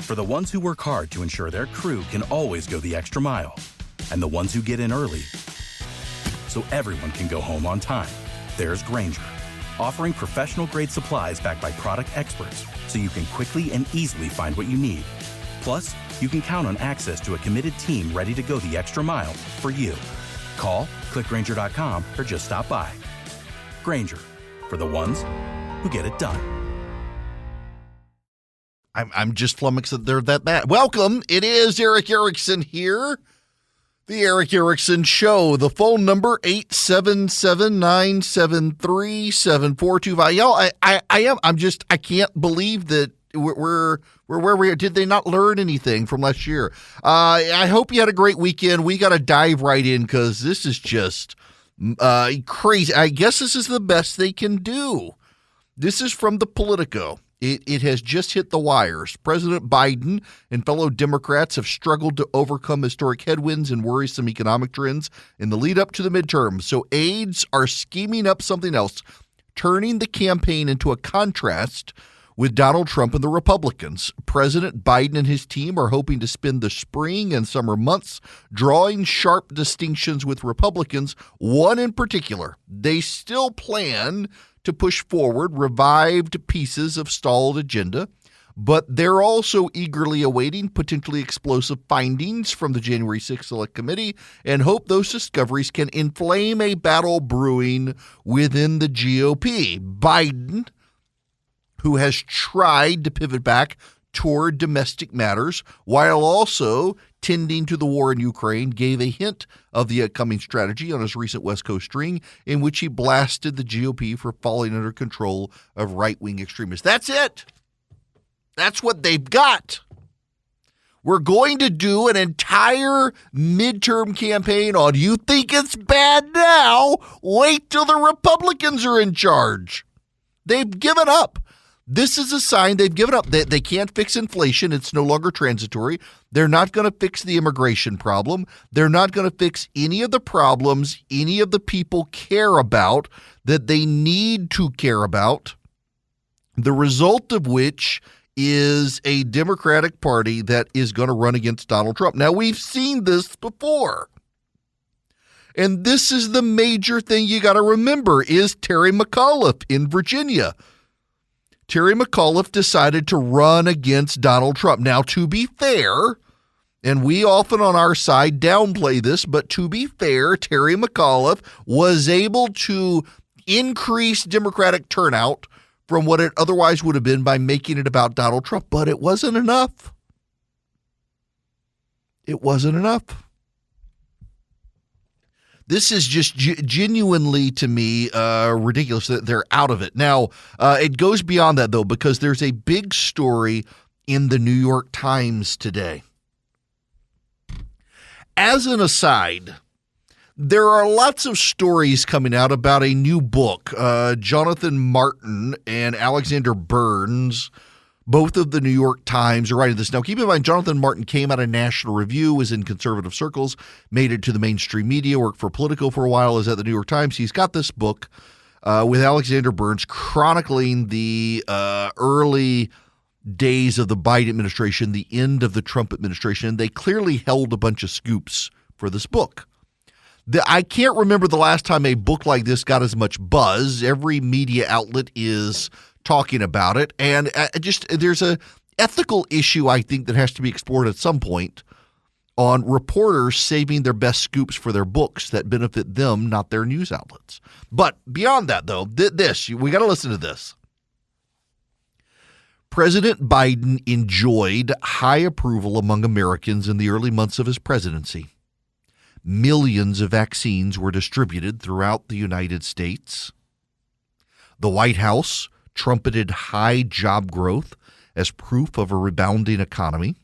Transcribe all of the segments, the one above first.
For the ones who work hard to ensure their crew can always go the extra mile, and the ones who get in early so everyone can go home on time, there's Grainger, offering professional-grade supplies backed by product experts so you can quickly and easily find what you need. Plus, you can count on access to a committed team ready to go the extra mile for you. Call, click Grainger.com, or just stop by. Grainger, for the ones who get it done. I'm just flummoxed that they're that bad. Welcome. It is Eric Erickson here. The Eric Erickson Show. The phone number 877-973-7425. Y'all, I can't believe that we're where we are. Did they not learn anything from last year? I hope you had a great weekend. We got to dive right in because this is just crazy. I guess this is the best they can do. This is from the Politico. It has just hit the wires. President Biden and fellow Democrats have struggled to overcome historic headwinds and worrisome economic trends in the lead up to the midterms. So aides are scheming up something else, turning the campaign into a contrast with Donald Trump and the Republicans. President Biden and his team are hoping to spend the spring and summer months drawing sharp distinctions with Republicans, one in particular. They still plan to push forward revived pieces of stalled agenda, but they're also eagerly awaiting potentially explosive findings from the January 6th Select Committee and hope those discoveries can inflame a battle brewing within the GOP. Biden, who has tried to pivot back toward domestic matters while also tending to the war in Ukraine, gave a hint of the upcoming strategy on his recent West Coast string in which he blasted the GOP for falling under control of right-wing extremists. That's it. That's what they've got. We're going to do an entire midterm campaign on you think it's bad now, wait till the Republicans are in charge. They've given up. This is a sign they've given up. They can't fix inflation. It's no longer transitory. They're not going to fix the immigration problem. They're not going to fix any of the problems any of the people care about that they need to care about, the result of which is a Democratic Party that is going to run against Donald Trump. Now, we've seen this before. And this is the major thing you got to remember is Terry McAuliffe in Virginia. Terry McAuliffe decided to run against Donald Trump. Now, to be fair, and we often on our side downplay this, but to be fair, Terry McAuliffe was able to increase Democratic turnout from what it otherwise would have been by making it about Donald Trump. But it wasn't enough. It wasn't enough. This is just genuinely, to me, ridiculous that they're out of it. Now, it goes beyond that, though, because there's a big story in the New York Times today. As an aside, there are lots of stories coming out about a new book. Jonathan Martin and Alexander Burns, both of the New York Times, are writing this. Now, keep in mind, Jonathan Martin came out of National Review, was in conservative circles, made it to the mainstream media, worked for Politico for a while, is at the New York Times. He's got this book with Alexander Burns chronicling the early days of the Biden administration, the end of the Trump administration. They clearly held a bunch of scoops for this book. I can't remember the last time a book like this got as much buzz. Every media outlet is talking about it, and there's a ethical issue I think that has to be explored at some point on reporters saving their best scoops for their books that benefit them, not their news outlets. But beyond that, though, we got to listen to this. President Biden enjoyed high approval among Americans in the early months of his presidency. Millions of vaccines were distributed throughout the United States. The White House trumpeted high job growth as proof of a rebounding economy.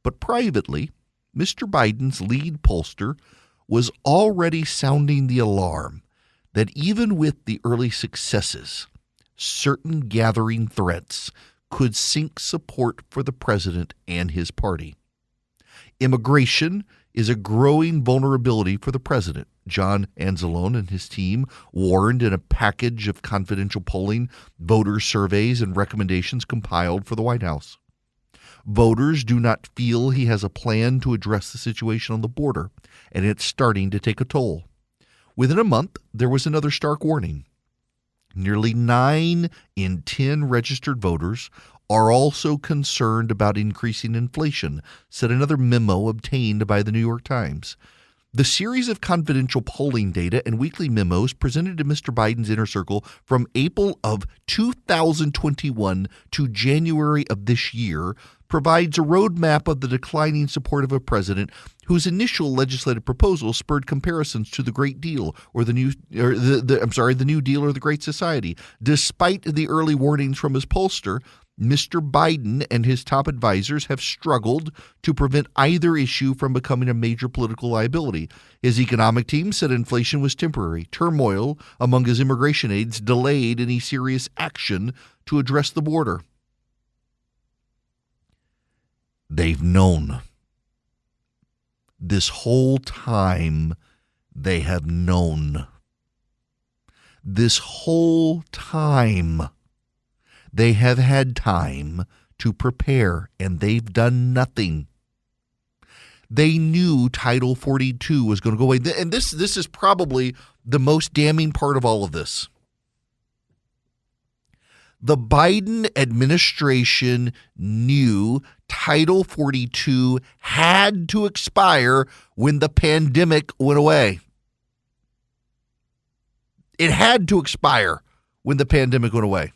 But privately, Mr. Biden's lead pollster was already sounding the alarm that even with the early successes, certain gathering threats could sink support for the president and his party. Immigration is a growing vulnerability for the president. John Anzalone and his team warned in a package of confidential polling, voter surveys, and recommendations compiled for the White House. Voters do not feel he has a plan to address the situation on the border, and it's starting to take a toll. Within a month, there was another stark warning. Nearly 9 in 10 registered voters are also concerned about increasing inflation, said another memo obtained by the New York Times. The series of confidential polling data and weekly memos presented to Mr. Biden's inner circle from April of 2021 to January of this year provides a roadmap of the declining support of a president whose initial legislative proposal spurred comparisons to the Great Deal or the New Deal or the Great Society. Despite the early warnings from his pollster, Mr. Biden and his top advisors have struggled to prevent either issue from becoming a major political liability. His economic team said inflation was temporary. Turmoil among his immigration aides delayed any serious action to address the border. They've known. This whole time, they have known. This whole time, they have had time to prepare, and they've done nothing. They knew Title 42 was going to go away. And this is probably the most damning part of all of this. The Biden administration knew Title 42 had to expire when the pandemic went away. It had to expire when the pandemic went away.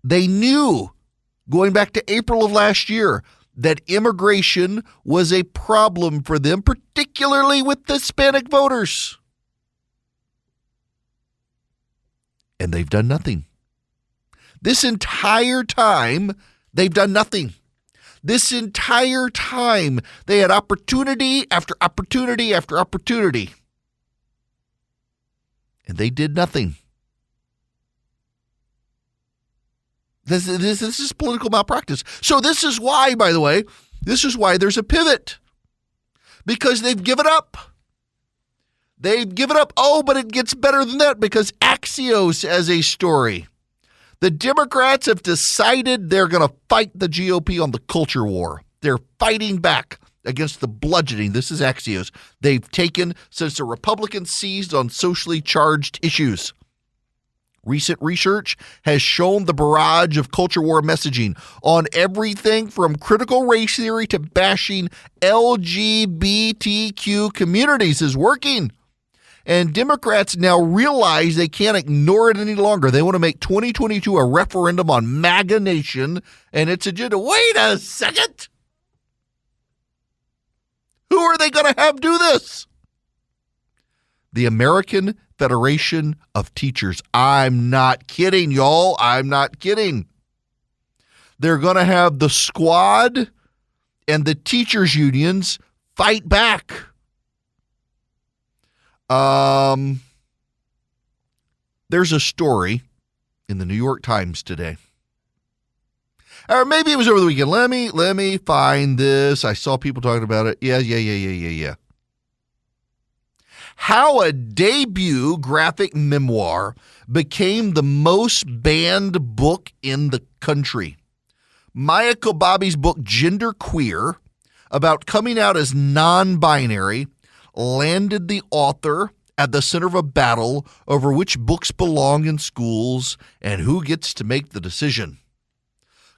They knew, going back to April of last year, that immigration was a problem for them, particularly with Hispanic voters. And they've done nothing. This entire time, they've done nothing. This entire time, they had opportunity after opportunity after opportunity. And they did nothing. This is political malpractice. So this is why, by the way, there's a pivot. Because they've given up. They've given up. Oh, but it gets better than that because Axios has a story. The Democrats have decided they're going to fight the GOP on the culture war. They're fighting back against the bludgeoning. This is Axios. They've taken since the Republicans seized on socially charged issues. Recent research has shown the barrage of culture war messaging on everything from critical race theory to bashing LGBTQ communities is working. And Democrats now realize they can't ignore it any longer. They want to make 2022 a referendum on MAGA Nation and its agenda. Wait a second. Who are they going to have do this? The American Federation of Teachers. I'm not kidding, y'all. I'm not kidding. They're going to have the squad and the teachers unions fight back. There's a story in the New York Times today. Or maybe it was over the weekend. Let me find this. I saw people talking about it. Yeah. How a debut graphic memoir became the most banned book in the country. Maya Kobabe's book, Gender Queer, about coming out as non-binary, landed the author at the center of a battle over which books belong in schools and who gets to make the decision.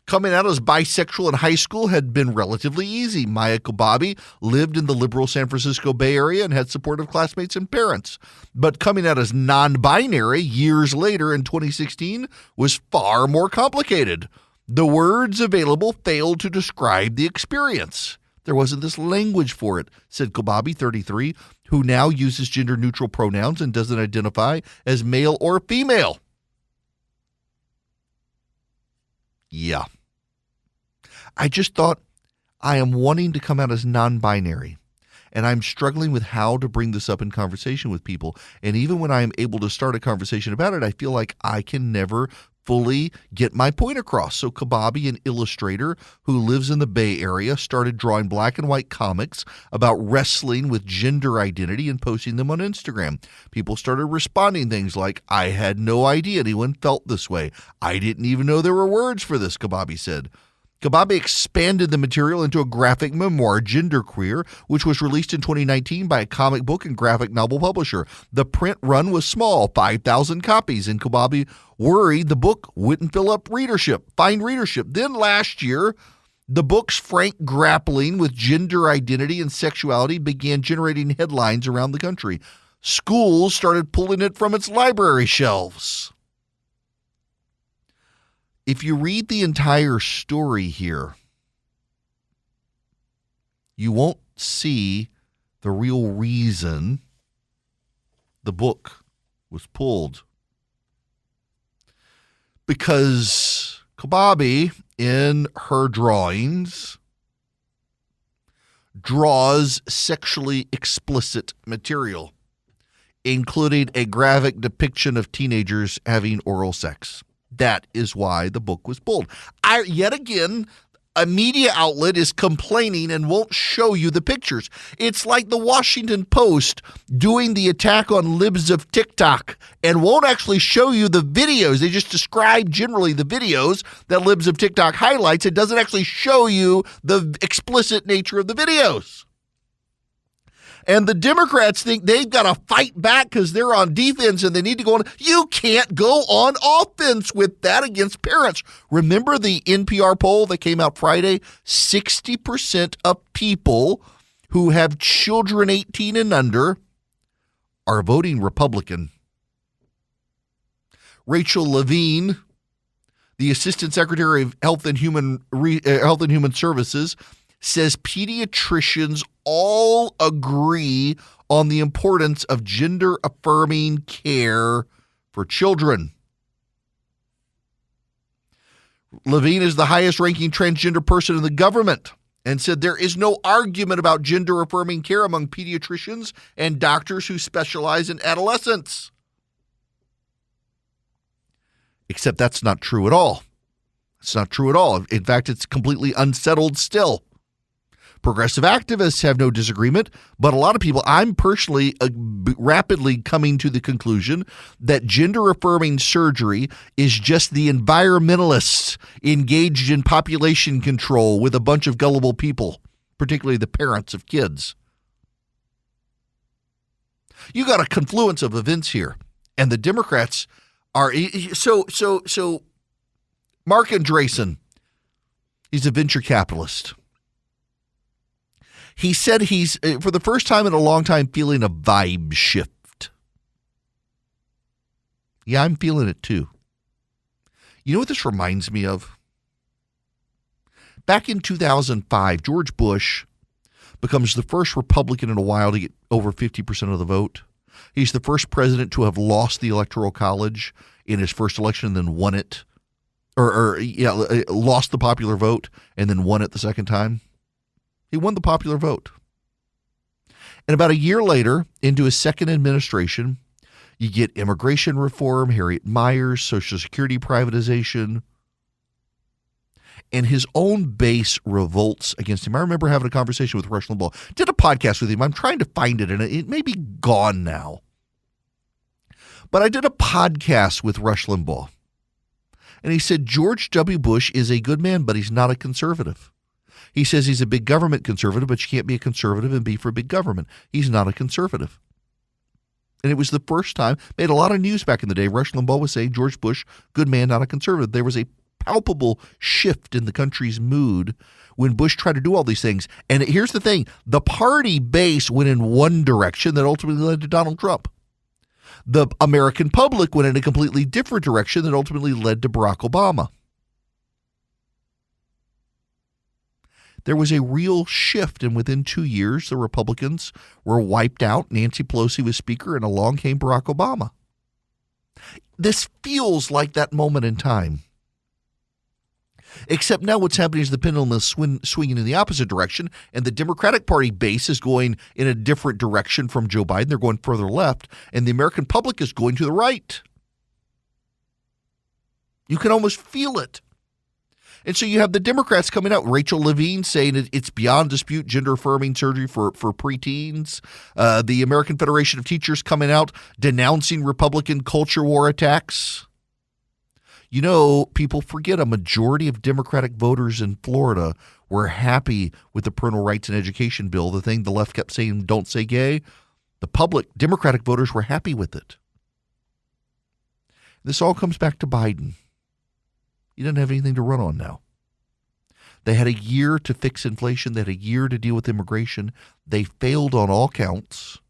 Coming out as bisexual in high school had been relatively easy. Maya Kobabe lived in the liberal San Francisco Bay Area and had supportive classmates and parents. But coming out as non-binary years later in 2016 was far more complicated. The words available failed to describe the experience. There wasn't this language for it, said Kobabe, 33, who now uses gender-neutral pronouns and doesn't identify as male or female. Yeah. I just thought, I am wanting to come out as non-binary, and I'm struggling with how to bring this up in conversation with people. And even when I am able to start a conversation about it, I feel like I can never fully get my point across. So Kababi, an illustrator who lives in the Bay Area, started drawing black and white comics about wrestling with gender identity and posting them on Instagram. People started responding things like, "I had no idea anyone felt this way. I didn't even know there were words for this," Kababi said. Kababi expanded the material into a graphic memoir, Genderqueer, which was released in 2019 by a comic book and graphic novel publisher. The print run was small, 5,000 copies, and Kababi worried the book wouldn't find readership. Then last year, the book's frank grappling with gender identity and sexuality began generating headlines around the country. Schools started pulling it from its library shelves. If you read the entire story here, you won't see the real reason the book was pulled. Because Kababi, in her drawings, draws sexually explicit material, including a graphic depiction of teenagers having oral sex. That is why the book was pulled. Yet again, a media outlet is complaining and won't show you the pictures. It's like the Washington Post doing the attack on libs of TikTok and won't actually show you the videos. They just describe generally the videos that libs of TikTok highlights. It doesn't actually show you the explicit nature of the videos. And the Democrats think they've got to fight back because they're on defense and they need to go on. You can't go on offense with that against parents. Remember the NPR poll that came out Friday? 60% of people who have children 18 and under are voting Republican. Rachel Levine, the Assistant Secretary of Health and Human Services, says pediatricians all agree on the importance of gender-affirming care for children. Levine is the highest-ranking transgender person in the government and said there is no argument about gender-affirming care among pediatricians and doctors who specialize in adolescents. Except that's not true at all. It's not true at all. In fact, it's completely unsettled still. Progressive activists have no disagreement, but a lot of people, I'm personally rapidly coming to the conclusion that gender-affirming surgery is just the environmentalists engaged in population control with a bunch of gullible people, particularly the parents of kids. You got a confluence of events here, and the Democrats are so Mark Andreessen, he's a venture capitalist. He said he's, for the first time in a long time, feeling a vibe shift. Yeah, I'm feeling it too. You know what this reminds me of? Back in 2005, George Bush becomes the first Republican in a while to get over 50% of the vote. He's the first president to have lost the Electoral College in his first election and then won it. Lost the popular vote and then won it the second time. He won the popular vote. And about a year later, into his second administration, you get immigration reform, Harriet Miers, Social Security privatization, and his own base revolts against him. I remember having a conversation with Rush Limbaugh. Did a podcast with him. I'm trying to find it, and it may be gone now. But I did a podcast with Rush Limbaugh, and he said George W. Bush is a good man, but he's not a conservative. He says he's a big government conservative, but you can't be a conservative and be for big government. He's not a conservative. And it was the first time, made a lot of news back in the day. Rush Limbaugh was saying George Bush, good man, not a conservative. There was a palpable shift in the country's mood when Bush tried to do all these things. And here's the thing. The party base went in one direction that ultimately led to Donald Trump. The American public went in a completely different direction that ultimately led to Barack Obama. There was a real shift, and within 2 years, the Republicans were wiped out. Nancy Pelosi was Speaker, and along came Barack Obama. This feels like that moment in time. Except now what's happening is the pendulum is swinging in the opposite direction, and the Democratic Party base is going in a different direction from Joe Biden. They're going further left, and the American public is going to the right. You can almost feel it. And so you have the Democrats coming out, Rachel Levine saying it's beyond dispute gender-affirming surgery for preteens. The American Federation of Teachers coming out denouncing Republican culture war attacks. You know, people forget a majority of Democratic voters in Florida were happy with the parental rights and education bill, the thing the left kept saying, don't say gay. The public, Democratic voters were happy with it. This all comes back to Biden. He doesn't have anything to run on now. They had a year to fix inflation. They had a year to deal with immigration. They failed on all counts.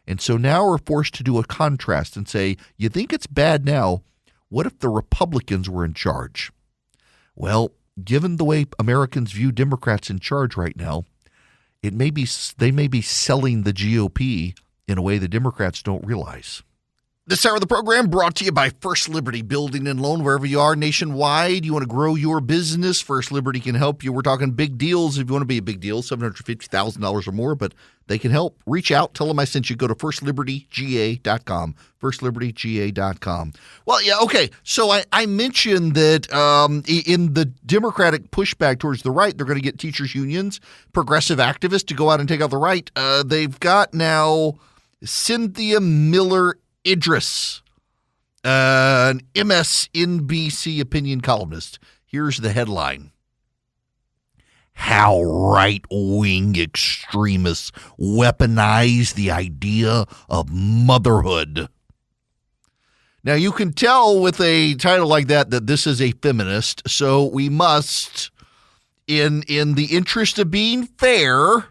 And so now we're forced to do a contrast and say, you think it's bad now? What if the Republicans were in charge? Well, given the way Americans view Democrats in charge right now, they may be selling the GOP in a way the Democrats don't realize. This hour of the program brought to you by First Liberty Building and Loan. Wherever you are nationwide, you want to grow your business, First Liberty can help you. We're talking big deals if you want to be a big deal, $750,000 or more, but they can help. Reach out. Tell them I sent you. Go to firstlibertyga.com, firstlibertyga.com. Well, yeah, okay. So I mentioned that in the Democratic pushback towards the right, they're going to get teachers' unions, progressive activists to go out and take out the right. They've got now Cynthia Miller Idris, an MSNBC opinion columnist. Here's the headline. How right-wing extremists weaponize the idea of motherhood. Now, you can tell with a title like that this is a feminist, so we must, in the interest of being fair,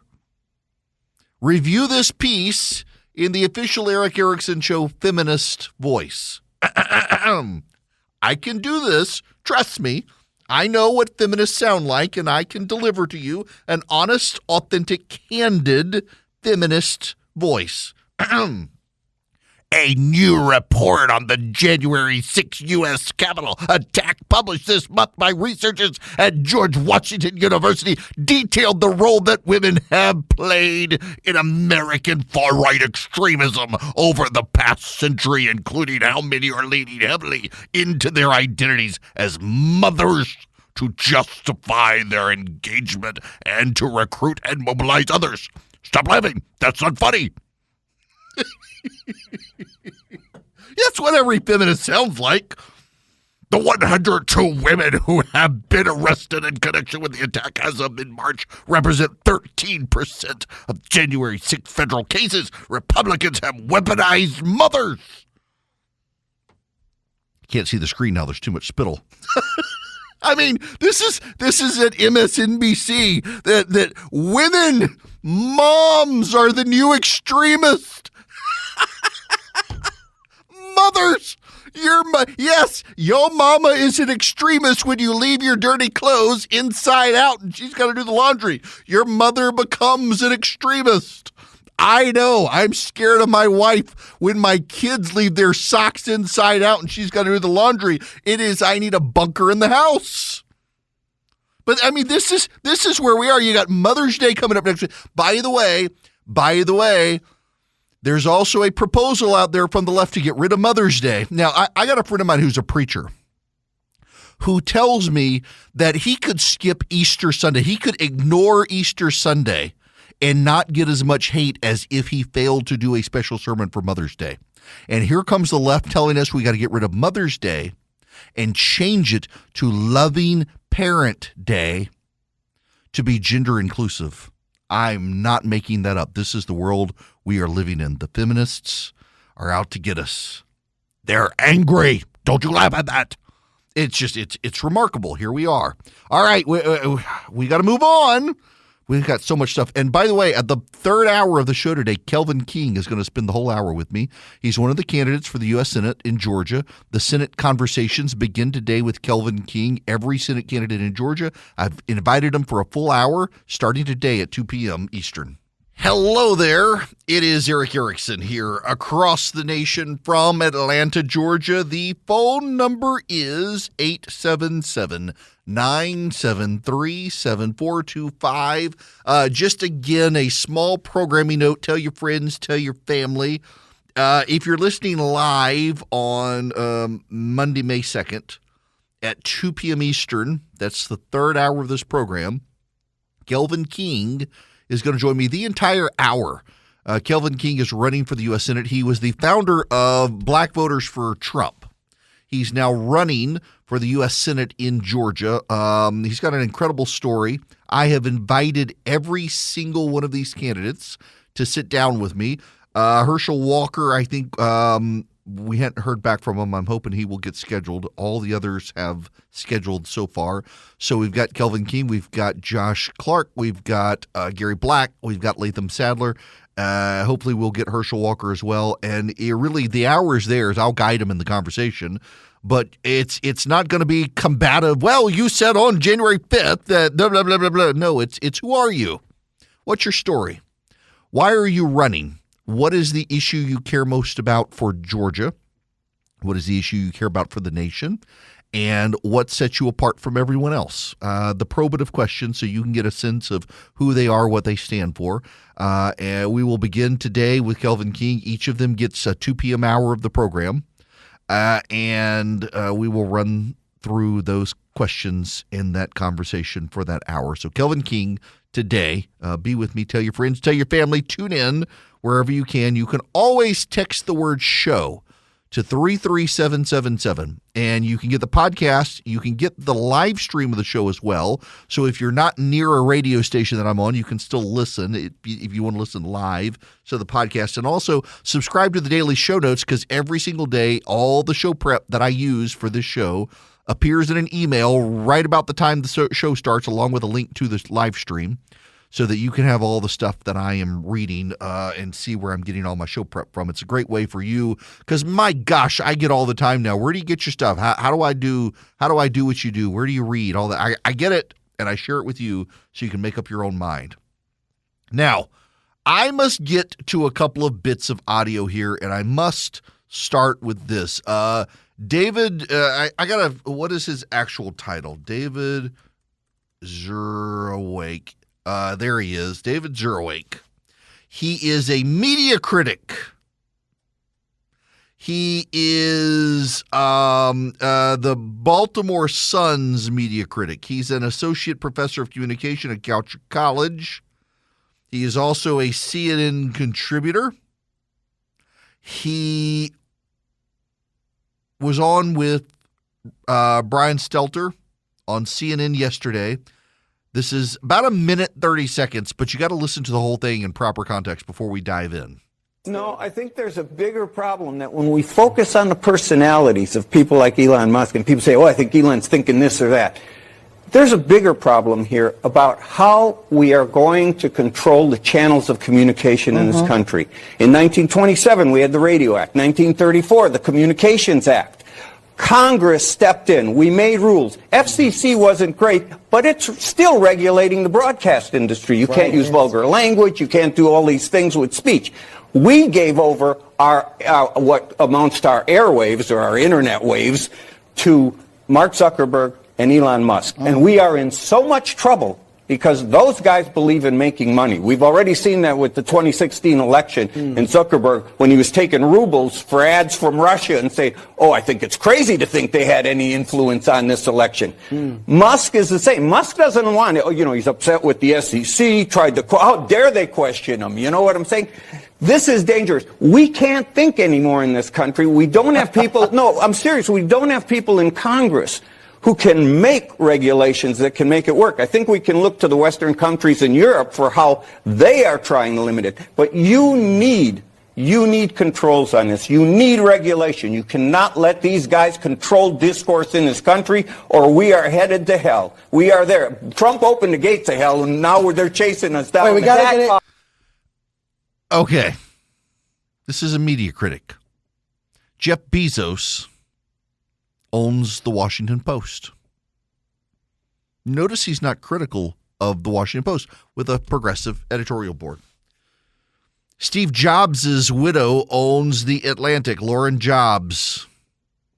review this piece in the official Eric Erickson Show feminist voice. I can do this. Trust me. I know what feminists sound like, and I can deliver to you an honest, authentic, candid feminist voice. A new report on the January 6th U.S. Capitol attack published this month by researchers at George Washington University detailed the role that women have played in American far-right extremism over the past century, including how many are leaning heavily into their identities as mothers to justify their engagement and to recruit and mobilize others. Stop laughing. That's not funny. That's what every feminist sounds like. The 102 women who have been arrested in connection with the attack as of mid-March represent 13% of January 6th federal cases. Republicans have weaponized mothers. Can't see the screen now. There's too much spittle. I mean, this is at MSNBC that women, moms are the new extremists. Mothers, yes, your mama is an extremist when you leave your dirty clothes inside out and she's got to do the laundry. Your mother becomes an extremist. I know. I'm scared of my wife when my kids leave their socks inside out and she's got to do the laundry. I need a bunker in the house. But I mean, this is where we are. You got Mother's Day coming up next week. By the way, there's also a proposal out there from the left to get rid of Mother's Day. Now, I got a friend of mine who's a preacher who tells me that he could skip Easter Sunday. He could ignore Easter Sunday and not get as much hate as if he failed to do a special sermon for Mother's Day. And here comes the left telling us we got to get rid of Mother's Day and change it to Loving Parent Day to be gender inclusive. I'm not making that up. This is the world we are living in. The feminists are out to get us. They're angry. Don't you laugh at that. It's remarkable. Here we are. All right, we got to move on. We've got so much stuff. And by the way, at the third hour of the show today, Kelvin King is going to spend the whole hour with me. He's one of the candidates for the U.S. Senate in Georgia. The Senate conversations begin today with Kelvin King. Every Senate candidate in Georgia, I've invited him for a full hour starting today at 2 p.m. Eastern. Hello there. It is Eric Erickson here across the nation from Atlanta, Georgia. The phone number is 877-973-7425. Just again, a small programming note. Tell your friends, tell your family. If you're listening live on Monday, May 2nd, at 2 p.m. Eastern. That's the third hour of this program. Kelvin King is going to join me the entire hour. Kelvin King is running for the U.S. Senate. He was the founder of Black Voters for Trump. He's now running for the U.S. Senate in Georgia. He's got an incredible story. I have invited every single one of these candidates to sit down with me. Herschel Walker, I think we hadn't heard back from him. I'm hoping he will get scheduled. All the others have scheduled so far. So we've got Kelvin King, we've got Josh Clark, we've got Gary Black, we've got Latham Sadler. Hopefully we'll get Herschel Walker as well. And really, the hour is theirs. I'll guide him in the conversation. But it's not going to be combative. Well, you said on January 5th that blah, blah, blah, blah, blah. No, it's who are you? What's your story? Why are you running? What is the issue you care most about for Georgia? What is the issue you care about for the nation? And what sets you apart from everyone else? The probative questions so you can get a sense of who they are, what they stand for. And we will begin today with Kelvin King. Each of them gets a 2 p.m. hour of the program. And we will run through those questions in that conversation for that hour. So Kelvin King today, be with me. Tell your friends, tell your family, tune in wherever you can. You can always text the word show to 33777, and you can get the podcast. You can get the live stream of the show as well. So if you're not near a radio station that I'm on, you can still listen if you want to listen live to the podcast. And also subscribe to the daily show notes, because every single day, all the show prep that I use for this show appears in an email right about the time the show starts, along with a link to the live stream, so that you can have all the stuff that I am reading and see where I'm getting all my show prep from. It's a great way for you, because my gosh, I get all the time now. Where do you get your stuff? How do I do what you do? Where do you read? All that. I get it, and I share it with you so you can make up your own mind. Now, I must get to a couple of bits of audio here, and I must start with this. David, what is his actual title? David Zurwake. There he is, David Zurwake. He is a media critic. He is the Baltimore Sun's media critic. He's an associate professor of communication at Goucher College. He is also a CNN contributor. He was on with Brian Stelter on CNN yesterday. This is about 1 minute, 30 seconds, but you got to listen to the whole thing in proper context before we dive in. No, I think there's a bigger problem that when we focus on the personalities of people like Elon Musk, and people say, oh, I think Elon's thinking this or that. There's a bigger problem here about how we are going to control the channels of communication in this country. In 1927, we had the Radio Act. 1934, the Communications Act. Congress stepped in. We made rules. FCC wasn't great, but it's still regulating the broadcast industry. You can't use vulgar language. You can't do all these things with speech. We gave over our what amounts to our airwaves or our internet waves to Mark Zuckerberg and Elon Musk. And we are in so much trouble because those guys believe in making money. We've already seen that with the 2016 election in Zuckerberg when he was taking rubles for ads from Russia and saying, oh, I think it's crazy to think they had any influence on this election. Musk is the same. Musk doesn't want it. You know, he's upset with the SEC, how dare they question him? You know what I'm saying? This is dangerous. We can't think anymore in this country. We don't have people, no, I'm serious, we don't have people in Congress who can make regulations that can make it work. I think we can look to the Western countries in Europe for how they are trying to limit it. But you need controls on this. You need regulation. You cannot let these guys control discourse in this country, or we are headed to hell. We are there. Trump opened the gates of hell, and now they're chasing us down. Wait, we gotta get it. Okay. This is a media critic. Jeff Bezos owns the Washington Post. Notice he's not critical of the Washington Post with a progressive editorial board. Steve Jobs' widow owns the Atlantic, Lauren Jobs.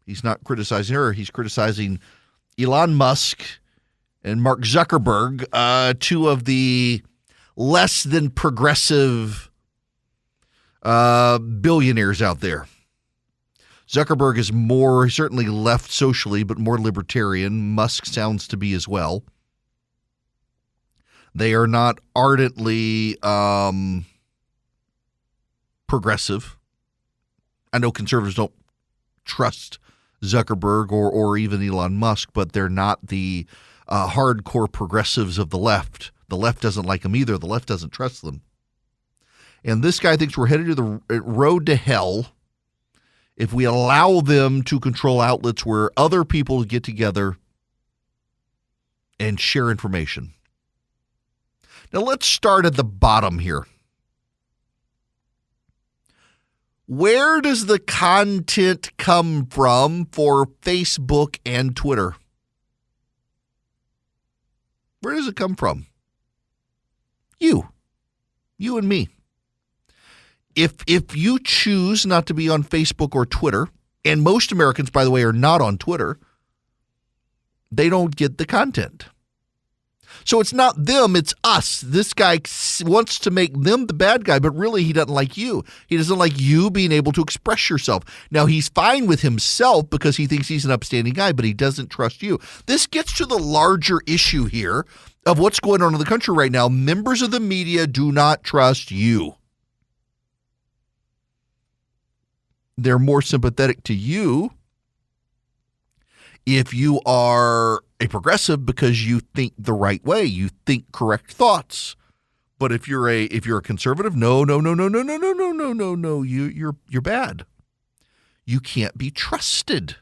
He's not criticizing her. He's criticizing Elon Musk and Mark Zuckerberg, two of the less than progressive billionaires out there. Zuckerberg is more, certainly left socially, but more libertarian. Musk sounds to be as well. They are not ardently progressive. I know conservatives don't trust Zuckerberg or even Elon Musk, but they're not the hardcore progressives of the left. The left doesn't like them either. The left doesn't trust them. And this guy thinks we're headed to the road to hell if we allow them to control outlets where other people get together and share information. Now let's start at the bottom here. Where does the content come from for Facebook and Twitter? Where does it come from? You and me. If you choose not to be on Facebook or Twitter, and most Americans, by the way, are not on Twitter, they don't get the content. So it's not them, it's us. This guy wants to make them the bad guy, but really he doesn't like you. He doesn't like you being able to express yourself. Now, he's fine with himself because he thinks he's an upstanding guy, but he doesn't trust you. This gets to the larger issue here of what's going on in the country right now. Members of the media do not trust you. They're more sympathetic to you if you are a progressive because you think the right way, you think correct thoughts. But if you're a conservative, no, you're bad. You can't be trusted.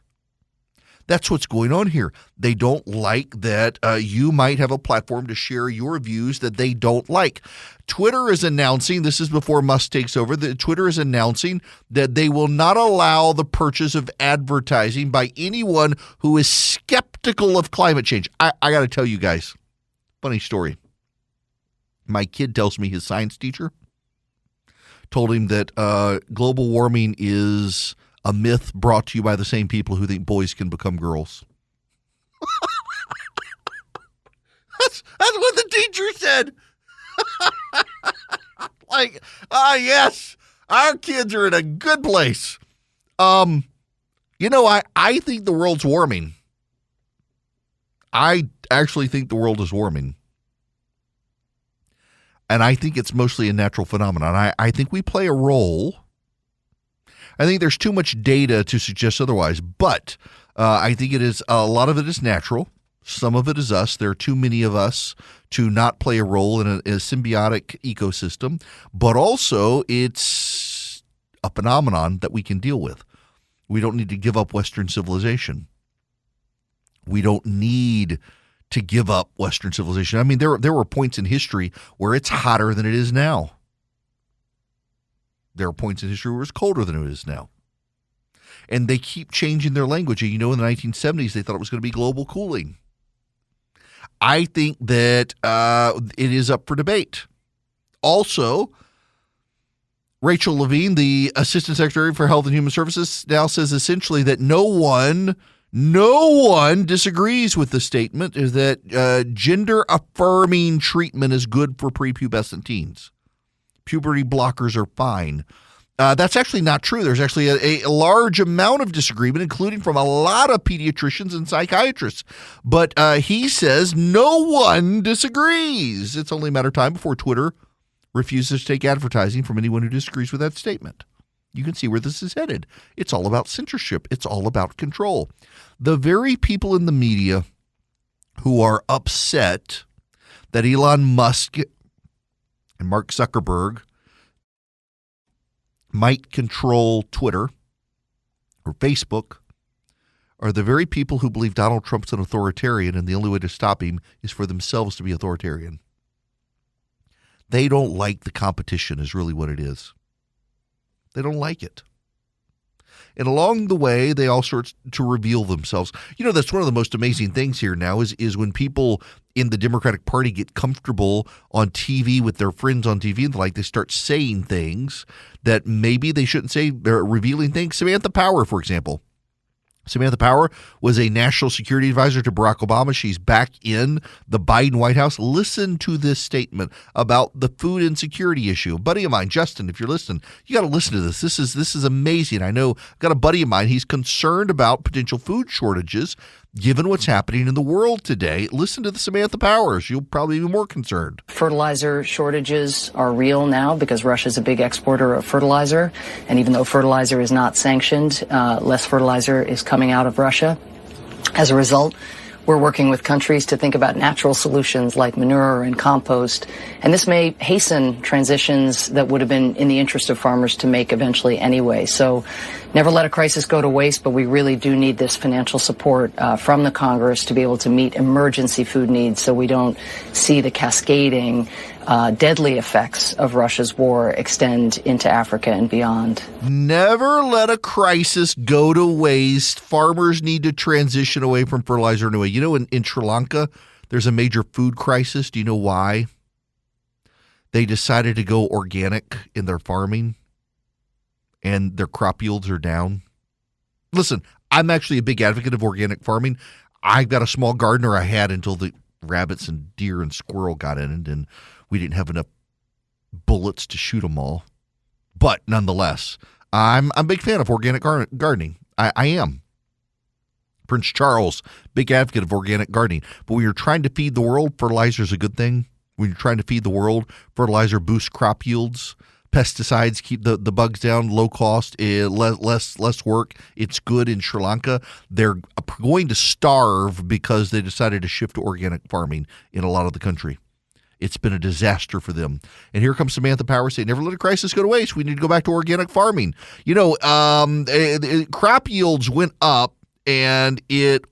That's what's going on here. They don't like that you might have a platform to share your views that they don't like. Twitter is announcing, this is before Musk takes over, that Twitter is announcing that they will not allow the purchase of advertising by anyone who is skeptical of climate change. I got to tell you guys, funny story. My kid tells me his science teacher told him that global warming is a myth brought to you by the same people who think boys can become girls. That's what the teacher said. Yes, our kids are in a good place. I think the world's warming. I actually think the world is warming. And I think it's mostly a natural phenomenon. I think we play a role. I think there's too much data to suggest otherwise, but I think it is a lot of it is natural. Some of it is us. There are too many of us to not play a role in a symbiotic ecosystem, but also it's a phenomenon that we can deal with. We don't need to give up Western civilization. We don't need to give up Western civilization. I mean, there were points in history where it's hotter than it is now. There are points in history where it's colder than it is now. And they keep changing their language. In the 1970s, they thought it was going to be global cooling. I think that it is up for debate. Also, Rachel Levine, the Assistant Secretary for Health and Human Services, now says essentially that no one disagrees with the statement is that gender-affirming treatment is good for prepubescent teens. Puberty blockers are fine. That's actually not true. There's actually a large amount of disagreement, including from a lot of pediatricians and psychiatrists. But he says no one disagrees. It's only a matter of time before Twitter refuses to take advertising from anyone who disagrees with that statement. You can see where this is headed. It's all about censorship. It's all about control. The very people in the media who are upset that Elon Musk and Mark Zuckerberg might control Twitter or Facebook are the very people who believe Donald Trump's an authoritarian and the only way to stop him is for themselves to be authoritarian. They don't like the competition is really what it is. They don't like it. And along the way, they all start to reveal themselves. That's one of the most amazing things here now is when people in the Democratic Party get comfortable on TV with their friends on TV and they start saying things that maybe they shouldn't say. They're revealing things. Samantha Power, for example, Samantha Power was a national security advisor to Barack Obama. She's back in the Biden White House. Listen to this statement about the food insecurity issue. A buddy of mine, Justin, if you're listening, you got to listen to this. This is amazing. I know I've got a buddy of mine. He's concerned about potential food shortages given what's happening in the world today. Listen to the Samantha Powers. You'll probably be more concerned. Fertilizer shortages are real now because Russia's a big exporter of fertilizer. And even though fertilizer is not sanctioned, less fertilizer is coming out of Russia. As a result, we're working with countries to think about natural solutions like manure and compost. And this may hasten transitions that would have been in the interest of farmers to make eventually anyway. So never let a crisis go to waste, but we really do need this financial support from the Congress to be able to meet emergency food needs so we don't see the cascading deadly effects of Russia's war extend into Africa and beyond. Never let a crisis go to waste. Farmers need to transition away from fertilizer anyway. You know, in Sri Lanka, there's a major food crisis. Do you know why? They decided to go organic in their farming, and their crop yields are down. Listen, I'm actually a big advocate of organic farming. I've got a small garden, or I had until the rabbits and deer and squirrel got in it, and we didn't have enough bullets to shoot them all. But nonetheless, I'm a big fan of organic gardening. I am. Prince Charles, big advocate of organic gardening. But when you're trying to feed the world, fertilizer is a good thing. When you're trying to feed the world, fertilizer boosts crop yields. Pesticides keep the bugs down, low cost, less work. It's good in Sri Lanka. They're going to starve because they decided to shift to organic farming in a lot of the country. It's been a disaster for them. And here comes Samantha Power saying, never let a crisis go to waste. We need to go back to organic farming. You know, crop yields went up, and it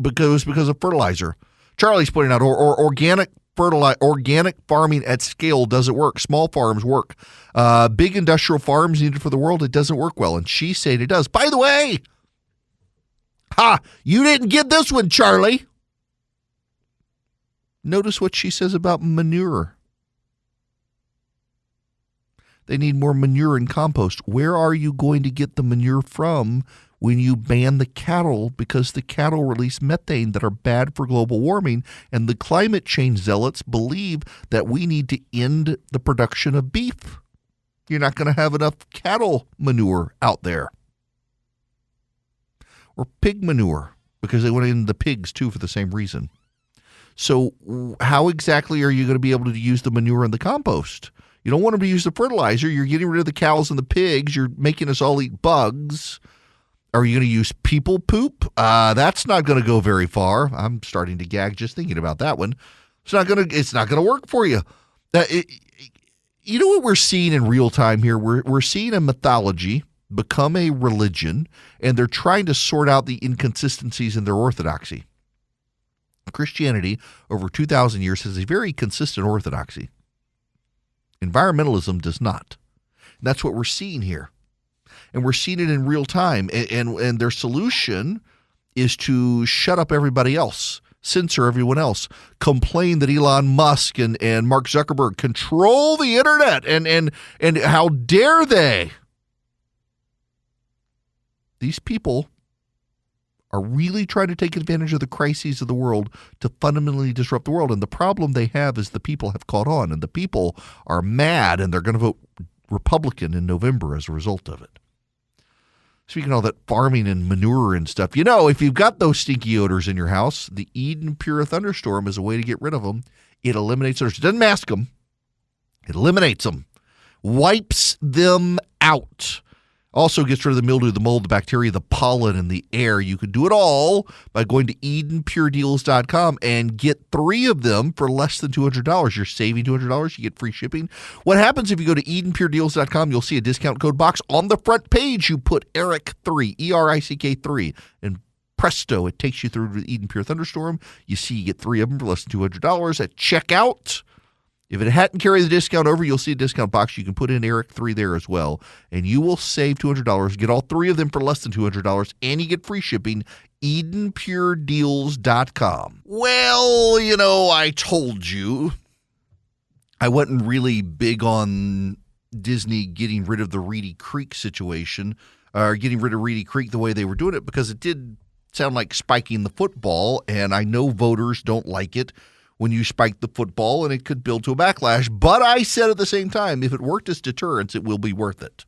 because of fertilizer. Charlie's pointing out, organic farming at scale doesn't work. Small farms work. Big industrial farms needed for the world, it doesn't work well. And she's saying it does. By the way, you didn't get this one, Charlie. Notice what she says about manure. They need more manure and compost. Where are you going to get the manure from when you ban the cattle? Because the cattle release methane that are bad for global warming, and the climate change zealots believe that we need to end the production of beef. You're not going to have enough cattle manure out there. Or pig manure, because they went in the pigs too for the same reason. So how exactly are you going to be able to use the manure and the compost? You don't want them to use the fertilizer. You're getting rid of the cows and the pigs. You're making us all eat bugs. Are you going to use people poop? That's not going to go very far. I'm starting to gag just thinking about that one. It's not going to work for you. You know what we're seeing in real time here? We're seeing a mythology become a religion, and they're trying to sort out the inconsistencies in their orthodoxy. Christianity, over 2,000 years, has a very consistent orthodoxy. Environmentalism does not. And that's what we're seeing here. And we're seeing it in real time. And their solution is to shut up everybody else, censor everyone else, complain that Elon Musk and Mark Zuckerberg control the internet, and how dare they? These people are really trying to take advantage of the crises of the world to fundamentally disrupt the world. And the problem they have is the people have caught on, and the people are mad, and they're going to vote Republican in November as a result of it. Speaking of all that farming and manure and stuff, you know, if you've got those stinky odors in your house, the Eden Pure Thunderstorm is a way to get rid of them. It eliminates odors. It doesn't mask them. It eliminates them. Wipes them out. Also gets rid of the mildew, the mold, the bacteria, the pollen, and the air. You can do it all by going to EdenPureDeals.com and get 3 of them for less than $200. You're saving $200. You get free shipping. What happens if you go to EdenPureDeals.com, you'll see a discount code box. On the front page, you put ERIC3, ERICK3, and presto, it takes you through to the Eden Pure Thunderstorm. You see you get 3 of them for less than $200 at checkout. If it hadn't carried the discount over, you'll see a discount box. You can put in ERIC3 there as well, and you will save $200. Get all 3 of them for less than $200, and you get free shipping. EdenPureDeals.com. Well, you know, I told you I wasn't really big on Disney getting rid of the Reedy Creek situation or getting rid of Reedy Creek the way they were doing it, because it did sound like spiking the football, and I know voters don't like it when you spike the football, and it could build to a backlash. But I said at the same time, if it worked as deterrence, it will be worth it.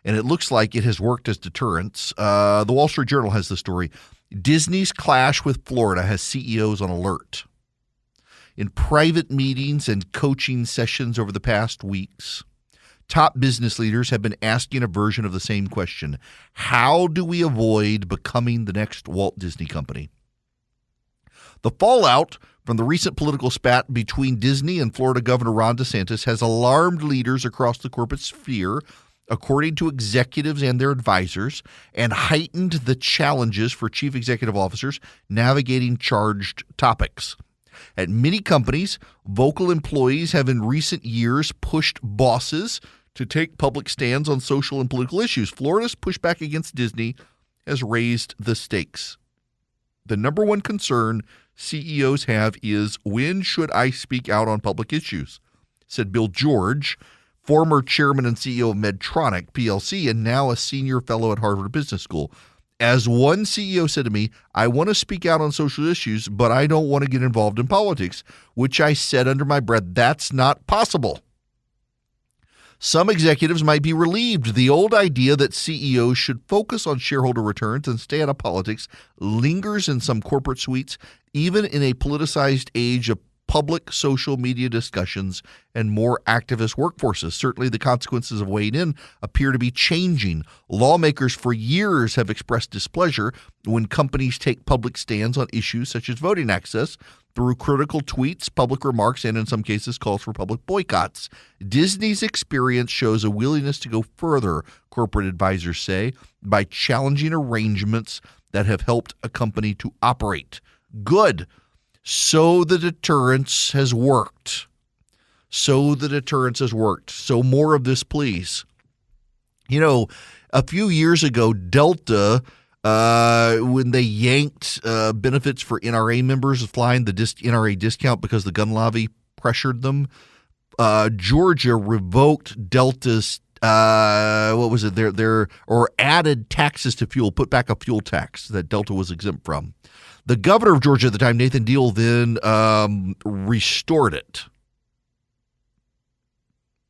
And it looks like it has worked as deterrence. The Wall Street Journal has the story. Disney's clash with Florida has CEOs on alert. In private meetings and coaching sessions over the past weeks, top business leaders have been asking a version of the same question. How do we avoid becoming the next Walt Disney Company? The fallout from the recent political spat between Disney and Florida Governor Ron DeSantis has alarmed leaders across the corporate sphere, according to executives and their advisors, and heightened the challenges for chief executive officers navigating charged topics. At many companies, vocal employees have in recent years pushed bosses to take public stands on social and political issues. Florida's pushback against Disney has raised the stakes. The number one concern CEOs have is, when should I speak out on public issues? Said Bill George, former chairman and CEO of Medtronic PLC and now a senior fellow at Harvard Business School. As one CEO said to me, I want to speak out on social issues, but I don't want to get involved in politics, which I said under my breath, that's not possible. Some executives might be relieved. The old idea that CEOs should focus on shareholder returns and stay out of politics lingers in some corporate suites, even in a politicized age of public social media discussions and more activist workforces. Certainly the consequences of weighing in appear to be changing. Lawmakers for years have expressed displeasure when companies take public stands on issues such as voting access through critical tweets, public remarks, and in some cases calls for public boycotts. Disney's experience shows a willingness to go further, corporate advisors say, by challenging arrangements that have helped a company to operate. Good. So the deterrence has worked. So more of this, please. You know, a few years ago, Delta, when they yanked benefits for NRA members flying the NRA discount because the gun lobby pressured them, Georgia revoked Delta's or added taxes to fuel, put back a fuel tax that Delta was exempt from. The governor of Georgia at the time, Nathan Deal, then restored it,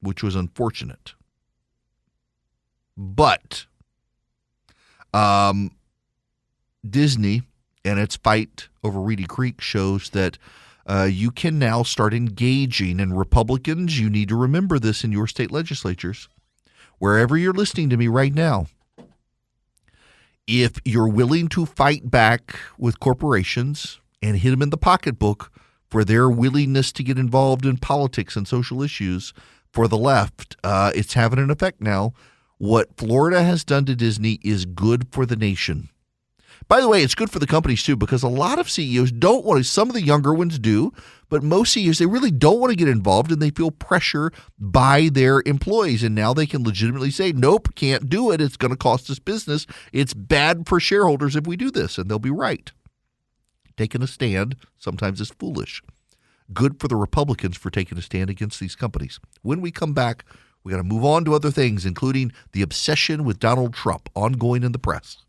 which was unfortunate. But Disney and its fight over Reedy Creek shows that you can now start engaging. And Republicans, you need to remember this in your state legislatures. Wherever you're listening to me right now, if you're willing to fight back with corporations and hit them in the pocketbook for their willingness to get involved in politics and social issues for the left, it's having an effect now. What Florida has done to Disney is good for the nation. By the way, it's good for the companies too, because a lot of CEOs don't want to, some of the younger ones do, but most CEOs, they really don't want to get involved and they feel pressure by their employees. And now they can legitimately say, nope, can't do it. It's going to cost us business. It's bad for shareholders if we do this. And they'll be right. Taking a stand sometimes is foolish. Good for the Republicans for taking a stand against these companies. When we come back, we got to move on to other things, including the obsession with Donald Trump ongoing in the press.